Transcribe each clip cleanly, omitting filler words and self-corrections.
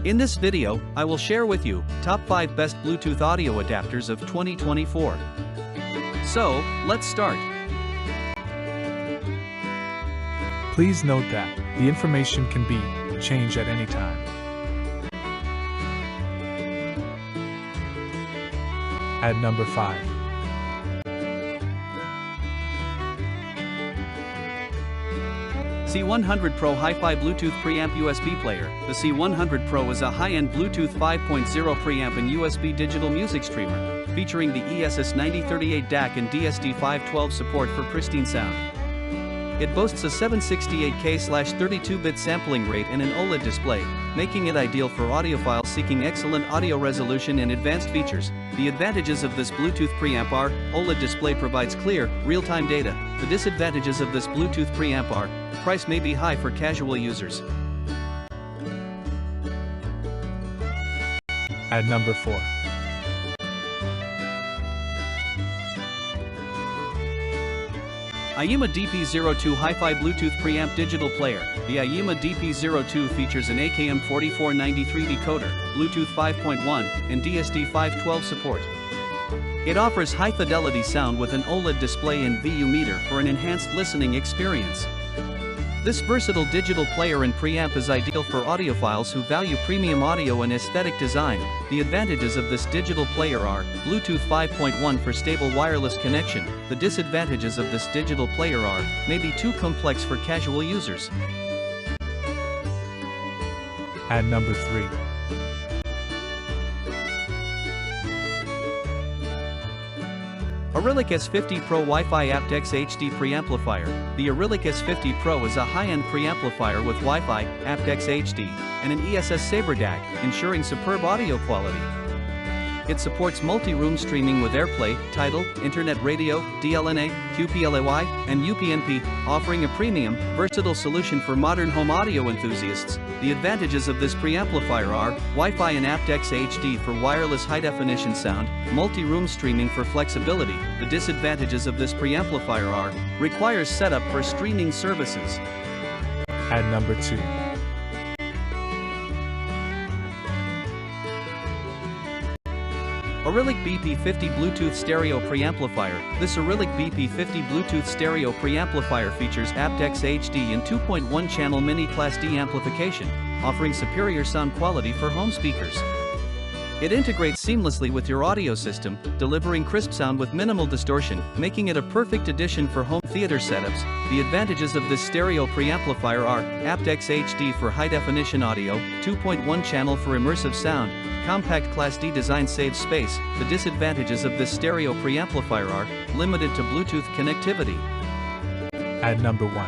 In this video, I will share with you top 5 best Bluetooth audio adapters of 2024. So, let's start. Please note that the information can be changed at any time. At number 5. C100 Pro HiFi Bluetooth Preamp USB Player. The C100 Pro is a high-end Bluetooth 5.0 preamp and USB digital music streamer, featuring the ESS9038 DAC and DSD512 support for pristine sound. It boasts a 768K/32-bit sampling rate and an OLED display, making it ideal for audiophiles seeking excellent audio resolution and advanced features. The advantages of this Bluetooth preamp are: OLED display provides clear, real-time data. The disadvantages of this Bluetooth preamp are: price may be high for casual users. At number 4. AIYIMA DP02 HiFi Bluetooth Preamp Digital Player. The AIYIMA DP02 features an AKM4493 decoder, Bluetooth 5.1, and DSD512 support. It offers high-fidelity sound with an OLED display and VU meter for an enhanced listening experience. This versatile digital player and preamp is ideal for audiophiles who value premium audio and aesthetic design. The advantages of this digital player are: Bluetooth 5.1 for stable wireless connection. The disadvantages of this digital player are: may be too complex for casual users. At number 3. Arylic S50 Pro WiFi AptX HD Preamplifier. The Arylic S50 Pro is a high-end preamplifier with Wi-Fi, AptX HD, and an ESS Sabre DAC, ensuring superb audio quality. It supports multi-room streaming with AirPlay, Tidal, Internet Radio, DLNA, QPLAY, and UPnP, offering a premium, versatile solution for modern home audio enthusiasts. The advantages of this preamplifier are: Wi-Fi and AptX HD for wireless high-definition sound, multi-room streaming for flexibility. The disadvantages of this preamplifier are: requires setup for streaming services. At number 2. Arylic BP50 Bluetooth Stereo Preamplifier. This Arylic BP50 Bluetooth Stereo Preamplifier features AptX HD and 2.1 channel mini Class D amplification, offering superior sound quality for home speakers. It integrates seamlessly with your audio system, delivering crisp sound with minimal distortion, making it a perfect addition for home theater setups. The advantages of this stereo preamplifier are: AptX HD for high-definition audio, 2.1 channel for immersive sound, compact Class D design saves space. The disadvantages of this stereo preamplifier are: limited to Bluetooth connectivity. At number 1.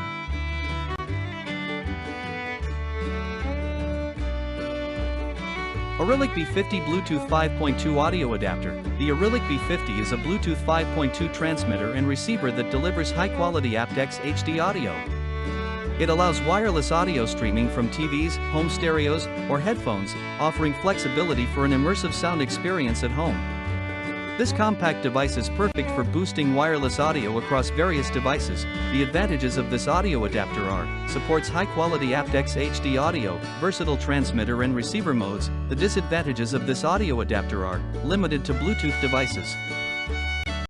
Arylic B50 Bluetooth 5.2 Audio Adapter. The Arylic B50 is a Bluetooth 5.2 transmitter and receiver that delivers high-quality AptX HD audio. It allows wireless audio streaming from TVs, home stereos, or headphones, offering flexibility for an immersive sound experience at home. This compact device is perfect for boosting wireless audio across various devices. The advantages of this audio adapter are: supports high-quality AptX HD audio, versatile transmitter and receiver modes. The disadvantages of this audio adapter are: limited to Bluetooth devices.